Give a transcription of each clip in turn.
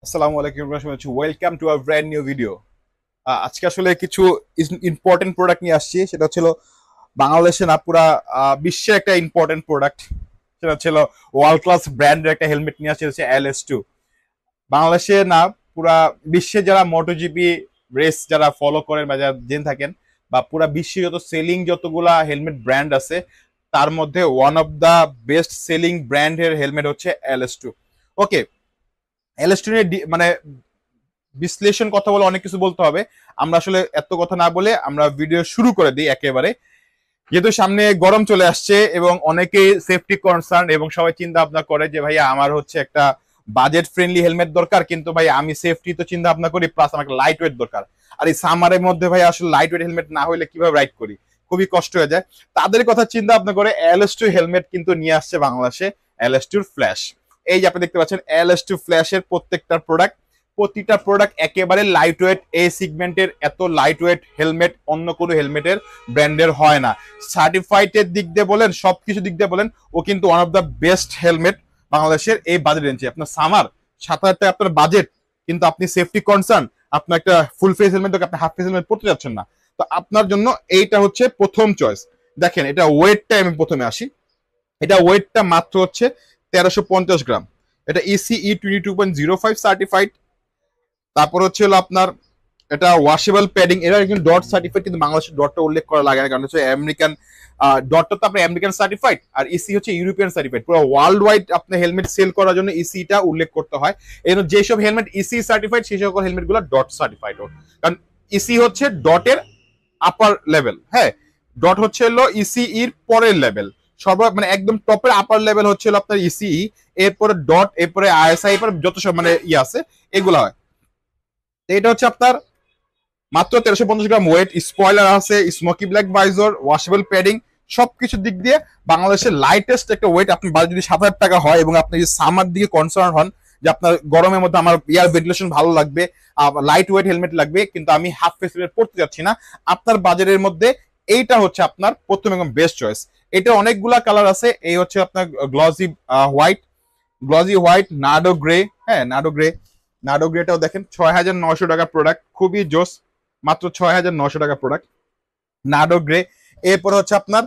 আসসালামু আলাইকুম welcome to a brand new video. আজকে আসলে কিছু ইম্পর্টেন্ট প্রোডাক্ট নিয়ে আসছি। সেটা হচ্ছিল বাংলাদেশে না পুরা বিশ্বের একটা ইম্পর্টেন্ট প্রোডাক্ট। সেটা হচ্ছিল ওয়ার্ল্ড ক্লাস ব্র্যান্ডের একটা হেলমেট নিয়ে আসছে, হচ্ছে LS2। বাংলাদেশে না পুরা বিশ্বে যারা মোটোজিপি রেস যারা ফলো করেন বা যারা জেনে থাকেন, বা পুরা বিশ্বে যত সেলিং যতগুলা হেলমেট ব্র্যান্ড আছে, তার মধ্যে one of the best selling ব্র্যান্ডের হেলমেট হচ্ছে LS2। ওকে, LS2 নিয়ে মানে বিশ্লেষণ কথা বলে অনেক কিছু বলতে হবে। আমরা আসলে এত কথা না বলে আমরা ভিডিও শুরু করে দিই একেবারে। যেহেতু সামনে গরম চলে আসছে এবং অনেকেই সেফটি কনসার্ন এবং সবাই চিন্তা ভাবনা করে যে ভাইয়া আমার হচ্ছে একটা বাজেট ফ্রেন্ডলি হেলমেট দরকার, কিন্তু ভাই আমি সেফটি তো চিন্তা ভাবনা করি, প্লাস আমার একটা লাইট ওয়েট দরকার। আর এই সামারের মধ্যে ভাই আসলে লাইট ওয়েট হেলমেট না হলে কিভাবে রাইড করি, খুবই কষ্ট হয়ে যায়। তাদের কথা চিন্তা ভাবনা করে LS2 হেলমেট কিন্তু নিয়ে আসছে বাংলাদেশে, LS2 ফ্ল্যাশ। এই যে আপনি দেখতে পাচ্ছেন LS2 ফ্ল্যাশের প্রতিটা প্রোডাক্ট একেবারে লাইট ওয়েট। এই সিগমেন্টের এত লাইট ওয়েট হেলমেট অন্য কোনো হেলমেটের ব্র্যান্ডের হয় না। সার্টিফাইডের দিক দিয়ে বলেন, সবকিছু দিক দিয়ে বলেন, ও কিন্তু one of the best helmet বাংলাদেশের এই বাজেট রেঞ্জে। আপনার সামার 7,000 টাকা আপনার বাজেট, কিন্তু আপনি সেফটি কনসার্ন, আপনার একটা ফুল ফেস হেলমেট, আপনি হাফ ফেস হেলমেট পড়তে যাচ্ছেন না, তো আপনার জন্য এইটা হচ্ছে প্রথম চয়েস। দেখেন এটা ওয়েটটা, আমি প্রথমে আসি। এটা ওয়েটটা মাত্র হচ্ছে 1350 গ্রাম। এটা ECE 22.05 সার্টিফাইড। তারপর হচ্ছে হলো আপনার এটা ওয়াশেবল প্যাডিং, এটা কিন্তু ডট সার্টিফাইড, কিন্তু বাংলাদেশের ডটটা উল্লেখ করা লাগে না, কারণ হচ্ছে আমেরিকান ডটটা তো আপনার আমেরিকান সার্টিফাইড, আর ইসি হচ্ছে ইউরোপিয়ান সার্টিফাইড। পুরো ওয়ার্ল্ড ওয়াইড আপনি হেলমেট সেল করার জন্য ইসিটা উল্লেখ করতে হয়। এই জন্য যেসব হেলমেট ইসি সার্টিফাইড সেই সকল হেলমেট গুলো ডট সার্টিফাইড, কারণ ইসি হচ্ছে ডটের আপার লেভেল। হ্যাঁ, ডট হচ্ছে হলো ইসি এর পরের লেভেল, মানে একদম টপের আপার লেভেল হচ্ছে হলো আপনার ইসিই, এরপরে ডট, এরপরে ISI, এরপরে যত সব মানে আছে এগুলো হয়। এটা হচ্ছে আপনার মাত্র 1350 গ্রাম ওয়েট, স্পয়লার আছে, smoky black visor, washable padding, সবকিছু দিক দিয়ে বাংলাদেশের লাইটেস্ট একটা ওয়েট। আপনি যদি 7,000 টাকা হয় এবং আপনি যদি সামার দিকে কনসার্ন হন যে আপনার গরমের মধ্যে আমার এয়ার ভেন্টিলেশন ভালো লাগবে, লাইট ওয়েট হেলমেট লাগবে, কিন্তু আমি হাফ ফেস হেলমেট পড়তে যাচ্ছি না, আপনার বাজারের মধ্যে এইটা হচ্ছে আপনার প্রথম এবং বেস্ট চয়েস। এটা অনেকগুলা কালার আছে। এই হচ্ছে আপনার গ্লসি হোয়াইট, নাডো গ্রে। হ্যাঁ, নাডো গ্রেটাও দেখেন 6,900 টাকা প্রোডাক্ট, খুবই জোস। মাত্র 6,900 টাকা প্রোডাক্ট নাডো গ্রে। এরপর হচ্ছে আপনার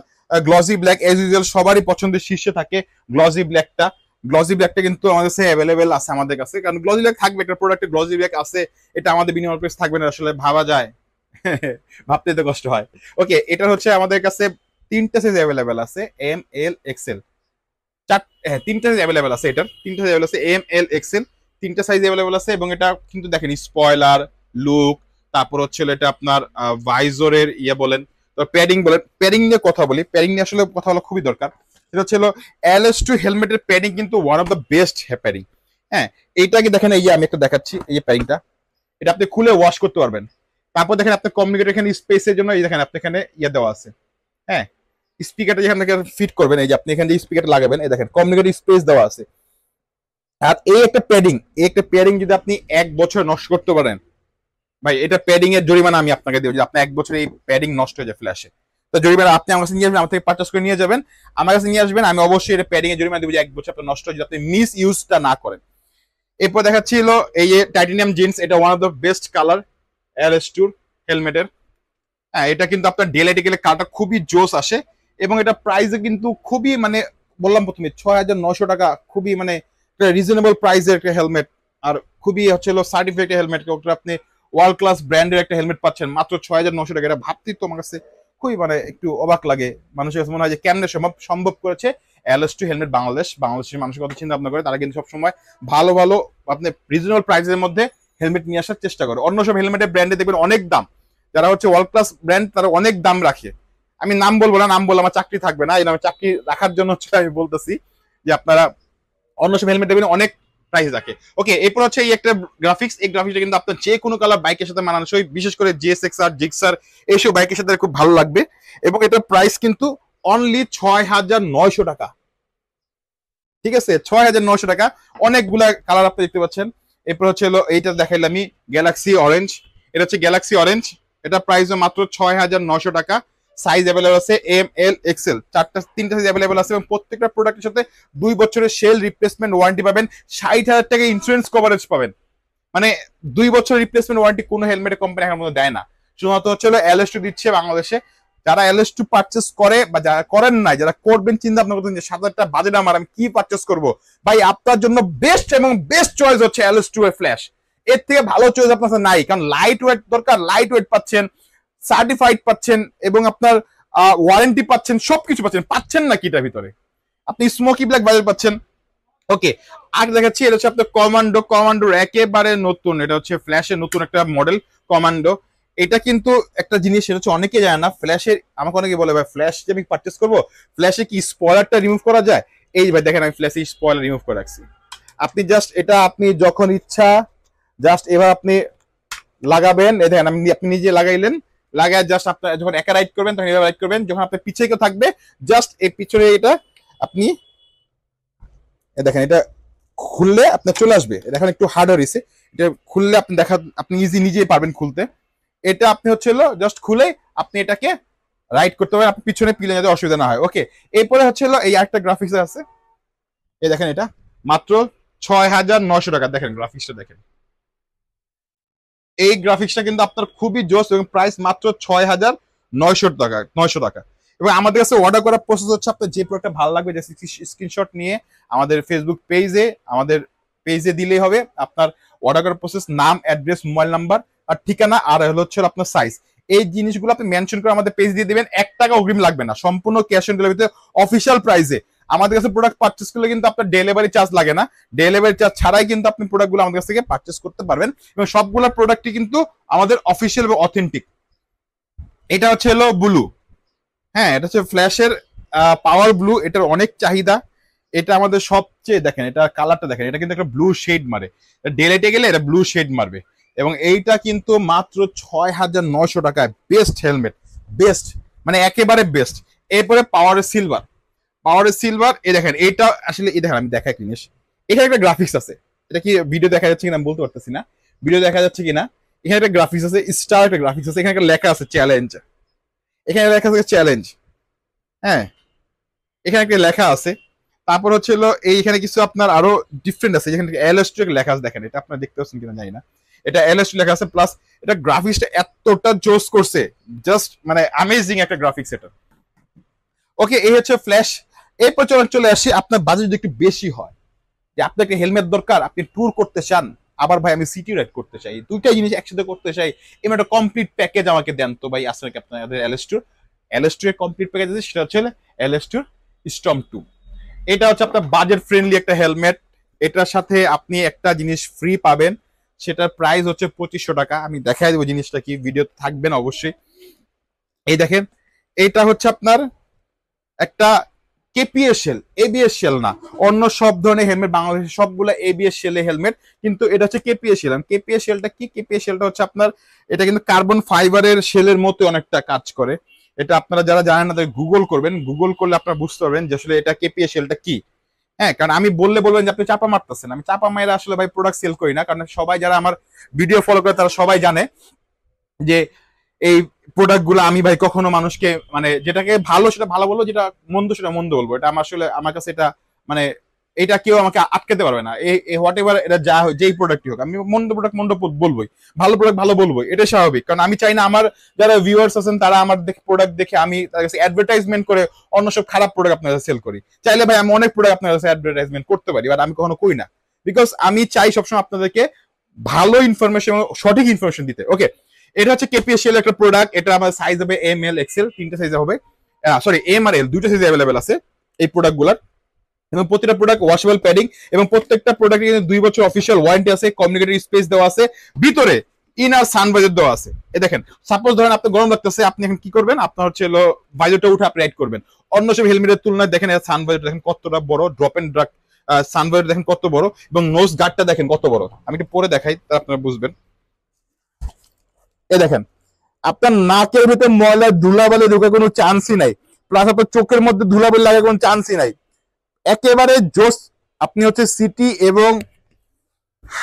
গ্লসি ব্ল্যাক, এজ ইউজুয়াল সবারই পছন্দের শীর্ষে থাকে গ্লসি ব্ল্যাকটা কিন্তু আমাদের কাছে অ্যাভেলেবেল আছে, আমাদের কাছে, কারণ গ্লসি ব্ল্যাক থাকবে একটা প্রোডাক্টে, গ্লসি ব্ল্যাক আছে, এটা আমাদের বিনিময় প্রাইস থাকবে না, আসলে ভাবা যায় ভাবতে তো কষ্ট হয়। ওকে, এটা হচ্ছে আমাদের কাছে তিনটা সাইজ অ্যাভেলেবেল আছে, ML XL। হ্যাঁ, তিনটা সাইজ অ্যাভেলেবেল আছে, এটার তিনটা সাইজ অ্যাভেলেবল আছে, ML XL, তিনটা সাইজ অ্যাভেলেবল আছে। এবং এটা কিন্তু দেখেন স্পয়লার লুক, তারপর হচ্ছে এটা আপনার ভাইজরের বলেন, তো প্যাডিং বলেন। প্যাডিং নিয়ে কথা বলি, প্যাডিং নিয়ে আসলে কথা বলা খুবই দরকার। সেটা হচ্ছে LS2 হেলমেটের প্যাডিং কিন্তু one of the best padding. হ্যাঁ, এইটাকে দেখেন, এই যে আমি একটা দেখাচ্ছি, এই যে প্যাডিংটা, এটা আপনি খুলে ওয়াশ করতে পারবেন। তারপর দেখেন আপনার কমিউনিকেটর এখানে স্পেসের জন্য এই দেখেন আপনি এখানে দেওয়া আছে। হ্যাঁ, স্পিকারটা যেখান থেকে ফিট করবেন, এই যে আপনি এখানে যে স্পিকারটা লাগাবেন, এই দেখেন কমিউনিকেটর স্পেস দেওয়া আছে। আর এই একটা প্যাডিং যদি আপনি 1 বছর নষ্ট করতে পারেন, ভাই এটা প্যাডিং এর জরিমানা আমি আপনাকে দেবো, যে আপনি 1 বছর এই প্যাডিং নষ্ট হয়ে যায় ফ্ল্যাশে, তো জরিমানা আপনি আমার কাছে নিয়ে আসবেন, আমার থেকে পারচেস করে নিয়ে যাবেন, আমার কাছে নিয়ে আসবেন, আমি অবশ্যই এটা প্যাডিং এর জরিমানা দেবো যে 1 বছর আপনার নষ্ট হয়ে যায়, আপনি মিস ইউজটা না করেন। এরপর দেখাচ্ছি হলো এই যে টাইটানিয়াম জিন্স, এটা one of the best colour LS2 হেলমেটের। হ্যাঁ, এটা কিন্তু আপনার ডেলাইটে গেলে কালারটা খুবই জোস আসে, এবং এটা প্রাইসে কিন্তু খুবই মানে বললাম প্রথমে 6,900 টাকা, খুবই মানে রিজনেবল প্রাইসের একটা হেলমেট। আর খুবই হচ্ছে সার্টিফাইড হেলমেট, আপনি ওয়ার্ল্ড ক্লাস ব্র্যান্ডের একটা হেলমেট পাচ্ছেন মাত্র 6,900 টাকা। এটা ভাবতেই তো আমার কাছে খুবই মানে একটু অবাক লাগে। মানুষের কাছে মনে হয় যে কেমনে সম্ভব করেছে LS2 হেলমেট বাংলাদেশের মানুষের কথা চিন্তা ভাবনা করে, তারা কিন্তু সবসময় ভালো ভালো আপনি রিজনেবল প্রাইসের মধ্যে হেলমেট নিয়ে আসার চেষ্টা করে। অন্য সব হেলমেটের ব্র্যান্ডে দেখবেন অনেক দাম, যারা হচ্ছে ওয়ার্ল্ড ক্লাস ব্র্যান্ড তারা অনেক দাম রাখে। আমি নাম বলবো না, নাম বললে আমার চাকরি থাকবে না, এই নামে চাকরি রাখার জন্য হচ্ছে আমি বলতেছি যে আপনারা অন্য সব হেলমেট দেখবেন অনেক প্রাইস রাখে। ওকে, এরপর হচ্ছে এই একটা গ্রাফিক্স, এই গ্রাফিক্সটা কিন্তু আপনার যে কোনো কালার বাইকের সাথে মানানসই, বিশেষ করে GSX-R, জিক্সার এইসব বাইকের সাথে খুব ভালো লাগবে। এবং এটার প্রাইস কিন্তু অনলি 6,900 টাকা। ঠিক আছে, 6,900 টাকা, অনেকগুলা কালার আপনি দেখতে পাচ্ছেন। এরপর হচ্ছে এইটা দেখাইলাম আমি, গ্যালাক্সি অরেঞ্জ। এটা হচ্ছে গ্যালাক্সি অরেঞ্জ, এটা প্রাইস মাত্র 6,900 টাকা। সাইজ অ্যাভেলেবল আছে ML XL, তিনটা সাইজ অ্যাভেলেবল আছে, এবং প্রত্যেকটা প্রোডাক্টের সাথে 2 বছরের সেল রিপ্লেসমেন্ট ওয়ারেন্টি পাবেন, 60,000 টাকা ইন্স্যুরেন্স কভারেজ পাবেন। মানে 2 বছর রিপ্লেসমেন্ট ওয়ারেন্টি কোনো হেলমেটের কোম্পানি এখন মধ্যে দেয় না। শুধুমাত্র হচ্ছে LS2 দিচ্ছে বাংলাদেশে। যারা LS2 পারচেস করে বা যারা করেন নাই, যারা করবেন চিন্তা ভাবনা করতেন যে 7,000 টাকা বাজেট আমার, আমি কি পারচেস করব, ভাই আপনার জন্য বেস্ট এবং বেস্ট চয়েস হচ্ছে LS2 এর ফ্ল্যাশ। এর থেকে ভালো চয়েস আপনার কাছে নাই, কারণ লাইট ওয়েট দরকার, লাইট ওয়েট পাচ্ছেন, সার্টিফাইড পাচ্ছেন, এবং আপনার ওয়ারেন্টি পাচ্ছেন, সবকিছু পাচ্ছেন না কিটার ভিতরে আপনি স্মোকি ব্ল্যাক বাজার পাচ্ছেন। ওকে, আগে দেখাচ্ছি, এটা হচ্ছে আপনার কমান্ডোর একেবারে নতুন, এটা হচ্ছে ফ্ল্যাশের নতুন একটা মডেল কমান্ডো। এটা কিন্তু একটা জিনিস, সেটা হচ্ছে অনেকে জানে না, ফ্ল্যাশের, আমাকে অনেকে বলে ভাই ফ্ল্যাশ যে আমি পারচেস করবো, ফ্ল্যাশে কি স্পয়লারটা রিমুভ করা যায়? এই ভাই দেখেন, আমি ফ্ল্যাশে স্পয়লার রিমুভ করে রাখছি। আপনি জাস্ট এটা আপনি যখন ইচ্ছা জাস্ট এবার আপনি লাগাবেন, এই দেখেন আপনি নিজে লাগাইলেন, লাগায় জাস্ট আপনার যখন একা রাইড করবেন তখন এভাবে রাইড করবেন, যখন আপনার পিছিয়ে কেউ থাকবে জাস্ট এই পিছনে এটা আপনি দেখেন, এটা খুললে আপনার চলে আসবে। এটা এখন একটু হার্ড হয়েছে, এটা খুললে আপনি আপনি ইজি নিজেই পারবেন খুলতে। এটা আপনি হচ্ছে জাস্ট খুলে আপনি এটাকে রাইড করতে পারেন, আপনি পিছনে পিলে যাতে অসুবিধা না হয়। ওকে, এরপরে হচ্ছে এই একটা গ্রাফিক্স আছে, এই দেখেন, এটা মাত্র 6,900 টাকা। দেখেন গ্রাফিক্সটা দেখেন, এই গ্রাফিক্সটা কিন্তু আপনার খুবই জোস, এবং প্রাইস মাত্র 6,900 টাকা। এবং আমাদের কাছে অর্ডার করার প্রসেস হচ্ছে, আপনার যে প্রোডাক্টটা ভালো লাগবে যে স্ক্রিনশট নিয়ে আমাদের ফেসবুক পেজে দিলেই হবে। আপনার অর্ডার করার প্রসেস, নাম, অ্যাড্রেস, মোবাইল নাম্বার আর ঠিকানা, আর হচ্ছে আপনার সাইজ, এই জিনিসগুলো আপনি মেনশন করে আমাদের পেজ দিয়ে দিবেন। 1 টাকা অগ্রিম লাগবে না, সম্পূর্ণ ক্যাশ অন ডেলিভারিতে অফিসিয়াল প্রাইসে। আমাদের কাছে প্রোডাক্ট পারচেস করলে কিন্তু আপনার ডেলিভারি চার্জ লাগে না, ডেলিভারি চার্জ ছাড়াই কিন্তু আপনি প্রোডাক্টগুলো আমাদের কাছ থেকে পারচেস করতে পারবেন, এবং সবগুলো প্রোডাক্টই কিন্তু আমাদের অফিসিয়াল এবং অথেন্টিক। এটা হচ্ছে ব্লু, হ্যাঁ, এটা হচ্ছে ফ্ল্যাশের পাওয়ার ব্লু, এটার অনেক চাহিদা। এটা আমাদের সবচেয়ে, দেখেন এটা কালারটা দেখেন, এটা কিন্তু একটা ব্লু শেড মারে, ডেলেটে গেলে এটা ব্লু শেড মারবে। এবং এইটা কিন্তু মাত্র 6,900 টাকায় বেস্ট হেলমেট, বেস্ট মানে একেবারে বেস্ট। এরপরে পাওয়ারের সিলভার এই দেখেন, এটা আসলে এই দেখেন, আমি দেখাই জিনিস, এখানে একটা গ্রাফিক্স আছে, এটা কি ভিডিও দেখা যাচ্ছে কিনা বলতে পারতেছি না, ভিডিও দেখা যাচ্ছে কিনা। এখানে একটা গ্রাফিক্স আছে, স্টার একটা গ্রাফিক্স আছে, এখানে একটা লেখা আছে চ্যালেঞ্জ, এখানে লেখা আছে চ্যালেঞ্জ, হ্যাঁ, এখানে একটা লেখা আছে। তারপর হচ্ছে এইখানে কিছু আপনার আরো ডিফারেন্ট আছে, যেখানে LS2 লেখা আছে, দেখেন এটা আপনারা দেখতে পাচ্ছেন কিনা জানি না, এটা LS2 লেখা আছে, প্লাস এটা গ্রাফিক্সটা এতটা জোস করছে, জাস্ট মানে অ্যামেজিং একটা গ্রাফিক্স এটা। ওকে, এই হচ্ছে ফ্ল্যাশ। এরপর চলে আসি, আপনার বাজেট যদি একটু বেশি হয়, যে আপনার একটা হেলমেট দরকার, আপনি ট্যুর করতে চান, আবার ভাই আমি সিটি রাইড করতে চাই, দুইটা জিনিস একসাথে করতে চাই, এমন একটা কমপ্লিট প্যাকেজ আমাকে দেন, তো ভাই আসলে কি আপনাদের LS2 এর কমপ্লিট প্যাকেজ আছে, সেটা হচ্ছে LS2 স্টর্ম 2। এটা হচ্ছে আপনার বাজেট ফ্রেন্ডলি একটা হেলমেট, এটার সাথে আপনি একটা জিনিস ফ্রি পাবেন, সেটার প্রাইস হচ্ছে 2,500 টাকা। আমি দেখাই দেবো জিনিসটা কি, ভিডিও থাকবেন অবশ্যই। এই দেখেন, এটা হচ্ছে আপনার একটা কেপিএস শেল, এবিএস শেল না, অন্য সব ধরনের হেলমেট বাংলাদেশের সবগুলো এবিএস শেলের হেলমেট, কিন্তু এটা হচ্ছে কেপিএস শেল। কেপিএস শেলটা কি? কেপিএস শেলটা হচ্ছে আপনার, এটা কিন্তু কার্বন ফাইবারের শেলের মতো অনেকটা কাজ করে। এটা আপনারা যারা জানেন না তাদের গুগল করবেন, গুগল করলে আপনারা বুঝতে পারবেন যে আসলে এটা কেপিএস শেলটা কি। হ্যাঁ, কারণ আমি বলবেন যে আপনি চাপা মারতেছেন, আমি চাপা মাইরা আসলে ভাই প্রোডাক্ট সেল করি না, কারণ সবাই যারা আমার ভিডিও ফলো করে তারা সবাই জানে যে এই প্রোডাক্ট গুলো আমি ভাই কখনো মানুষকে, মানে যেটাকে ভালো সেটা ভালো বলবো, যেটা মন্দ সেটা মন্দ বলবো, এটা আমার আসলে আমার কাছে এটা মানে এটা কেউ আমাকে আটকাতে পারবে না। এই হোয়াট এভার এটা যা হয়, যেই প্রোডাক্টই হোক, আমি মন্দ প্রোডাক্ট মন্দ বলবোই, ভালো প্রোডাক্ট ভালো বলবোই, এটা স্বাভাবিক। কারণ আমি চাই না আমার যারা ভিউয়ার্স আছেন তারা আমার প্রোডাক্ট দেখে আমি তার কাছে অ্যাডভার্টাইজমেন্ট করে অন্য সব খারাপ প্রোডাক্ট আপনার কাছে সেল করি। চাইলে ভাই আমি অনেক প্রোডাক্ট আপনার কাছে অ্যাডভার্টাইজমেন্ট করতে পারি, বাট আমি কখনো করি না, বিকজ আমি চাই সবসময় আপনাদেরকে ভালো ইনফরমেশন, সঠিক ইনফরমেশন দিতে। ওকে, এটা হচ্ছে কেপিএসএল একটা প্রোডাক্ট, এটা আমার সাইজ হবে ML XL, তিনটা সাইজে হবে, সরি M আর L দুইটা সাইজে অ্যাভেলেবেল আছে এই প্রোডাক্টগুলোর। এবং প্রতিটা প্রোডাক্ট ওয়াশেবল প্যাডিং, এবং প্রত্যেকটা প্রোডাক্টে কিন্তু 2 বছর অফিসিয়াল ওয়ারেন্টি আছে, কমিউনিকেটর স্পেস দেওয়া আছে, ভিতরে ইনার সানভাইজার দেওয়া আছে। এই দেখেন, সাপোজ ধরেন আপনার গরম লাগতেছে, আপনি এখন কি করবেন, আপনার হচ্ছে ভাইজারটা উঠে আপনি রাইড করবেন। অন্য সব হেলমেটের তুলনায় দেখেন সানভাইজার দেখেন কতটা বড়, ড্রপ এন্ড ড্রাগ সানভাইজার দেখেন কত বড়, এবং নোজ গার্ডটা দেখেন কত বড়। আমি একটু পরে দেখাই, আপনারা বুঝবেন। এই দেখেন, আপনার নাকের ভিতরে ময়লা ধুলাবালি ঢোকার কোনো চান্সই নাই, প্লাস আপনার চোখের মধ্যে ধুলাবালি লাগার কোনো চান্সই নাই, একেবারে জোস। আপনি হচ্ছে সিটি এবং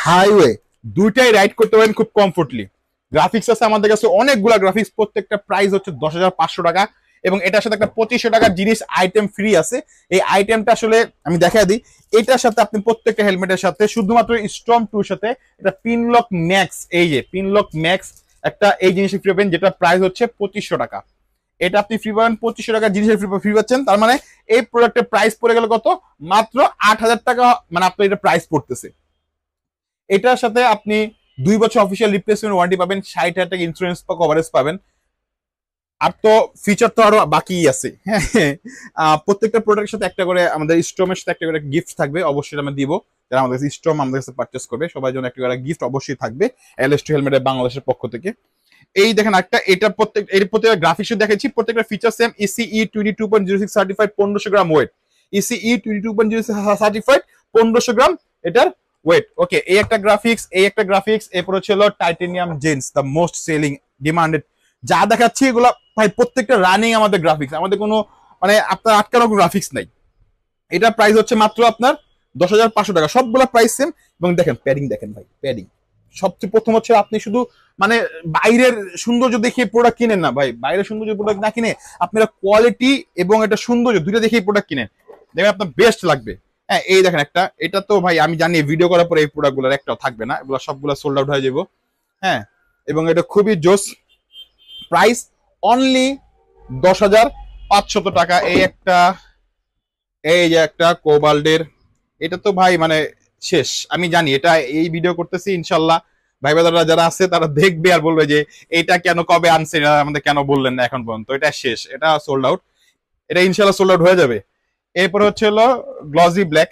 হাইওয়ে দুইটাই রাইড করতে পারেন খুব কমফোর্টলি। গ্রাফিক্স আছে আমাদের কাছে অনেকগুলা গ্রাফিক্স, প্রত্যেকটা প্রাইস হচ্ছে 10,500 টাকা। এবং এটার সাথে একটা 2500 টাকার জিনিস আইটেম ফ্রি আছে। এই আইটেমটা আসলে আমি দেখাই দিই। এটার সাথে আপনি প্রত্যেকটা হেলমেটের সাথে শুধুমাত্র স্টর্ম 2 সাথে এটা পিনলক ম্যাক্স, এই যে পিনলক ম্যাক্স একটা এই জিনিসটা ফ্রি পাবেন, যেটা প্রাইস হচ্ছে 2500 টাকা। এটা আপনি ফ্রি পাবেন 2500 টাকার জিনিসের ফ্রি পাচ্ছেন। তার মানে এই প্রোডাক্টের প্রাইস পড়ে গেল কত? মাত্র 8000 টাকা, মানে আপনার এটা প্রাইস পড়তেছে। এটার সাথে আপনি 2 বছর অফিসিয়াল রিপ্লেসমেন্ট ওয়ারেন্টি পাবেন, 60,000 টাকা ইন্স্যুরেন্স বা কভারেজ পাবেন। আর তো ফিচার তো আরো বাকি আছে, হ্যাঁ। প্রত্যেকটা প্রোডাক্টের সাথে একটা করে আমাদের স্ট্রমের সাথে একটা করে গিফট থাকবে, অবশ্যই আমরা দিব। যারা আমাদের কাছে স্ট্রম আমাদের কাছে পারচেস করবে সবার জন্য একটা করে গিফট অবশ্যই থাকবে LS2 হেলমেটের বাংলাদেশের পক্ষ থেকে। এই দেখেন একটা, এটা প্রত্যেকটা গ্রাফিক্স দেখেছি, প্রত্যেকটা ফিচার সেম। ECE 22.06 সার্টিফাইড, 1500 গ্রাম ওয়েট। ECE 22.06 সার্টিফাইড, 1500 গ্রাম এটার ওয়েট। ওকে, এই একটা গ্রাফিক্স, এই একটা গ্রাফিক্স। এরপর ছিল titanium gents, the most selling demanded. যা দেখাচ্ছি এগুলো ভাই প্রত্যেকটা রানিং আমাদের গ্রাফিক্স, আমাদের কোনো মানে আপনার আটকানো গ্রাফিক্স নাই। এটা প্রাইস হচ্ছে মাত্র আপনার 10,500 টাকা, সবগুলো প্রাইস সেম। এবং দেখেন প্যাডিং, দেখেন ভাই প্যাডিং। সবচেয়ে প্রথম হচ্ছে আপনি শুধু মানে বাইরের সৌন্দর্য দেখে প্রোডাক্ট কিনেন না ভাই, বাইরের সৌন্দর্য প্রোডাক্ট না কিনে আপনারা কোয়ালিটি এবং এটা সৌন্দর্য দুইটা দেখেই প্রোডাক্ট কিনেন, দেখবেন আপনার বেস্ট লাগবে। হ্যাঁ, এই দেখেন একটা, এটা তো ভাই আমি জানি ভিডিও করার পরে এই প্রোডাক্টগুলোর একটাও থাকবে না, এগুলো সবগুলো সোল্ড আউট হয়ে যাবো। হ্যাঁ, এবং এটা খুবই জোস। প্রাইস অনলি 10,500 টাকা। এই একটা, এই যে একটা কোবাল্ডের, এটা তো ভাই মানে শেষ। আমি জানি এটা এই ভিডিও করতেছি, ইনশাল্লাহ ভাই বাদাররা যারা আছে তারা দেখবে আর বলবে যে এটা কেন কবে আনছে, আমাদের কেন বললেন না এখন পর্যন্ত। এটা শেষ, এটা সোল্ড আউট, এটা ইনশাল্লাহ সোল্ড আউট হয়ে যাবে। এরপর হচ্ছে হলো গ্লসি ব্ল্যাক।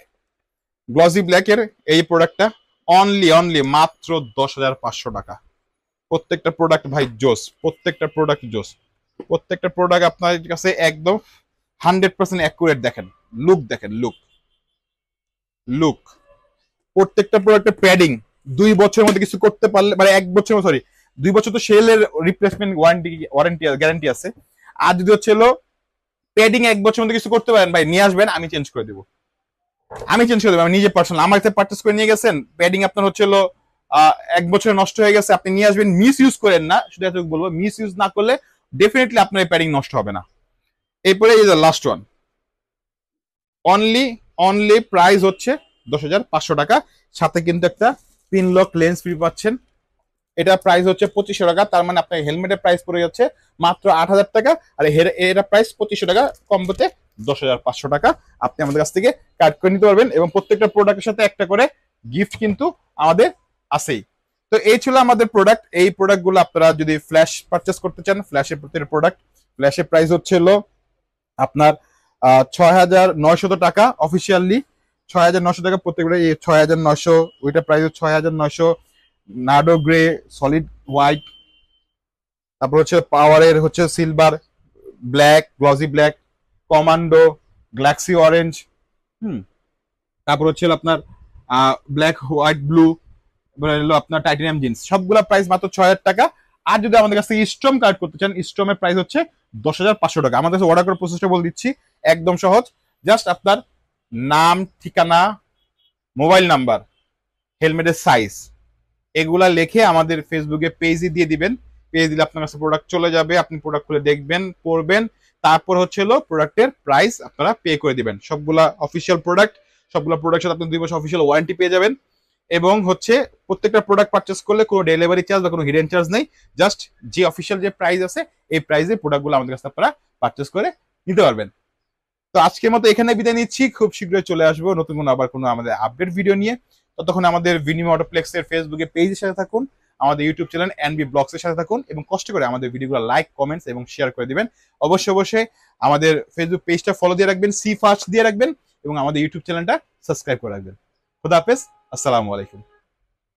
গ্লসি ব্ল্যাকের এই প্রোডাক্টটা অনলি মাত্র 10,500 টাকা। প্রত্যেকটা প্রোডাক্ট ভাই জোস, প্রত্যেকটা প্রোডাক্ট জোস, প্রত্যেকটা প্রোডাক্ট আপনার কাছে একদম 100% অ্যাকুরেট। দেখেন লুক, দেখেন লুক, লুক। প্রত্যেকটা প্রোডাক্টের প্যাডিং 2 বছরের মধ্যে কিছু করতে পারলে, মানে 1 বছর, সরি 2 বছর তো সেলের রিপ্লেসমেন্ট ওয়ারেন্টি গ্যারান্টি আছে। আর যদি হচ্ছে হলো প্যাডিং 1 বছরের মধ্যে কিছু করতে পারেন ভাই, নিয়ে আসবেন, আমি চেঞ্জ করে দেবো। আমি চেঞ্জ করে দেবো, আমি নিজে পার্সোনাল আমার কাছে পারচেস করে নিয়ে গেছেন, প্যাডিং আপনার হচ্ছে হলো 1 বছরে নষ্ট হয়ে গেছে, আপনি নিয়ে আসবেন। মিস ইউজ করেন না, শুধু এত বলবো, মিস ইউজ না করলে ডেফিনেটলি আপনার এই প্যাডিং নষ্ট হবে না। এরপরে এই যে লাস্ট ওয়ান, অনলি প্রাইস হচ্ছে 10,500 টাকা। সাথে কিন্তু একটা পিনলক লেন্স ফ্রি পাচ্ছেন। এটা প্রাইস হচ্ছে 2500 টাকা। তার মানে আপনার হেলমেটের প্রাইস পড়ে যাচ্ছে মাত্র 8,000 টাকা, আর এর প্রাইস 2500 টাকা, কম্বোতে 10,500 টাকা আপনি আমাদের কাছ থেকে কাট করে নিতে পারবেন। এবং প্রত্যেকটা প্রোডাক্টের সাথে একটা করে গিফট কিন্তু আমাদের আছেই। তো এই ছিল আমাদের প্রোডাক্ট। এই প্রোডাক্টগুলো আপনারা যদি ফ্ল্যাশ পারচেস করতে চান, ফ্ল্যাশের প্রত্যেকটা প্রোডাক্ট, ফ্ল্যাশের প্রাইস হচ্ছে হলো আপনার 6,900 টাকা অফিসিয়ালি, 6,900 টাকা প্রত্যেকটা। 6,900, ওইটা প্রাইস 6,900। নার্ডো গ্রে, সলিড হোয়াইট, তারপর হচ্ছে পাওয়ারের হচ্ছে silver, black, glossy black, commando, Galaxy orange, তারপর হচ্ছে আপনার ব্ল্যাক হোয়াইট ব্লু, হলো আপনার টাইটানিয়াম জিন্স। সবগুলা প্রাইস মাত্র 6,000 টাকা। আর যদি আমাদের কাছে স্ট্রম কার্ড করতে চান, স্ট্রমের প্রাইস হচ্ছে 10,500 টাকা। আমাদের কাছে অর্ডার করার প্রসেসটা বলে দিচ্ছি, একদম সহজ। জাস্ট আপনার নাম, ঠিকানা, মোবাইল নাম্বার, হেলমেটের সাইজ, এগুলা লিখে আমাদের ফেসবুকে পেজে দিয়ে দিবেন। পেজ দিলে আপনার কাছে প্রোডাক্ট চলে যাবে, আপনি প্রোডাক্ট খুলে দেখবেন, পড়বেন, তারপর হচ্ছে হলো প্রোডাক্টের প্রাইস আপনারা পে করে দিবেন। সবগুলা অফিসিয়াল প্রোডাক্ট, সবগুলো প্রোডাক্টের সাথে আপনি 2 বছর অফিসিয়াল ওয়ারেন্টি পেয়ে যাবেন। এবং হচ্ছে প্রত্যেকটা প্রোডাক্ট পারচেস করলে কোনো ডেলিভারি চার্জ বা কোনো হিডেন চার্জ নেই। জাস্ট যে অফিসিয়াল যে প্রাইস আছে এই প্রাইসে প্রোডাক্টগুলো আমাদের কাছে আপনারা পারচেস করে নিতে পারবেন। তো আজকের মতো এখানে বিদায় নিচ্ছি, খুব শীঘ্রই চলে আসবো নতুন কোনো আবার কোনো আমাদের আপডেট ভিডিও নিয়ে। ততক্ষণ আমাদের ভিনিমি অটোপ্লেক্সের ফেসবুকে পেজের সাথে থাকুন, আমাদের ইউটিউব চ্যানেল এনবি ব্লগসের সাথে থাকুন, এবং কষ্ট করে আমাদের ভিডিওগুলো লাইক, কমেন্টস এবং শেয়ার করে দিবেন। অবশ্যই আমাদের ফেসবুক পেজটা ফলো দিয়ে রাখবেন, সি ফার্স্ট দিয়ে রাখবেন, এবং আমাদের ইউটিউব চ্যানেলটা সাবস্ক্রাইব করে রাখবেন। খুদা হাফেজ, আসসালামু আলাইকুম।